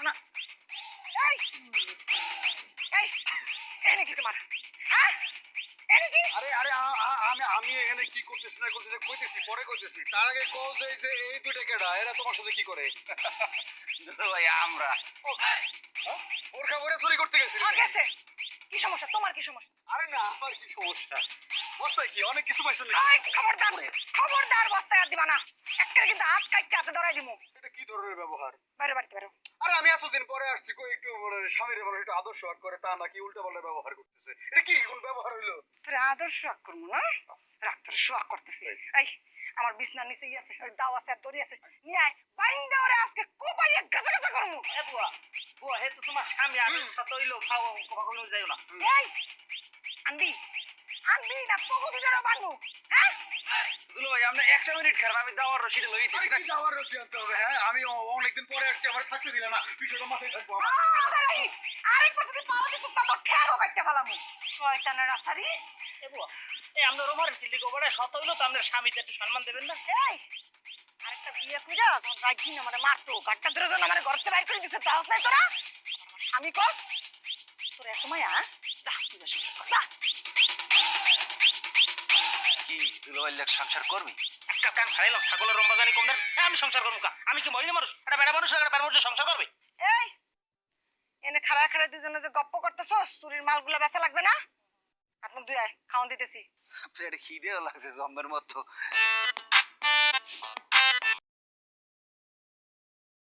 না এই এই এনে কি তোমার হ্যাঁ এনে কি আরে আরে আমি এখানে কি করতেছি না করতেছি কইতেছি পরে কইতেছি তার আগে কও যে এই দুইটা কেডা এরা তোমার সাথে কি করে দুলো ভাই আমরা বোরখা পরে চুরি করতে গেছিলি গেছে কি সমস্যা তোমার কি সমস্যা আরে না আমার কি সমস্যা বস্তায় কি অনেক কিছু পাইছেন এই খবরদার বস্তায় আর দিবা না একেবারে কিন্তু হাত কাটতে হাতে ধরাই দিমু এটা কি ধরনের ব্যবহার বাইরে বাড়িতে বেরো আরে আমি এতদিন পরে আসছি কই একটু স্বামীর মানে একটু আদর্শ আট করে তা নাকি উল্টা পাল্টা ব্যবহার করতেছে এটা কি কোন ব্যবহার হইলো তোর আদর্শ রাগ করবো না রাগ তোর শোয়াক করতেছি এই আমার বিছনার নিচে আছে ওই দাও আছে আর দড়ি আছে নিয়ে আয় বাইন্দা ওরে আজকে কোপাইয়ে গাছা গাছা করমু এ বুয়া বুয়া হে তো তোমার স্বামী আমি সাথে হইলো খাও কখনো যাইও না এই আনবি না তোকে দুজনে বানবো হ্যাঁ দুলো ভাই আমরা 1 মিনিট খারাপ আমি দাওয়ার রশিদে লইতেছি না যাওয়ার রসি আনতে হবে হ্যাঁ আমি অনেকদিন পরে আসছি আমার থাকতে দিলে না বিষয়টা মাথায় থাকবো আমার আরেকবার যদি পাওয়া দিছিস তা তোর ঠ্যাংও কাটতে ফেলামু শয়তানের আসারি এ বুয়া এই আমরা রোমার কিলি গোবরে সাথে হইলো তো আমরা স্বামীতে একটু সম্মান দেবেন না এই আরেকটা বিয়ে কইরা তখন রাজি না মানে মারতো গাটটা ধরে জন আমার ঘর থেকে বাইর করে দিছে তাহস নাই তোরা আমি কর তোর এত মায়া যা তুই বসে যা কি দুলো ভাই লাগ সংসার করবি একটা কান খাইলাম ছাগলের রম্বাজানি কম না আমি সংসার করব কা আমি কি মহিলা মানুষ এটা বেড়া মানুষ এটা বেড়া মানুষ সংসার করবে এই এনে খাড়া খাড়া দুজনে যে গপ্প করতেছস চুরির মালগুলো বেচা লাগবে না আপনি দুই আয় খাওন দিতেছি পেটে খিদেও লাগছে জম্মের মতো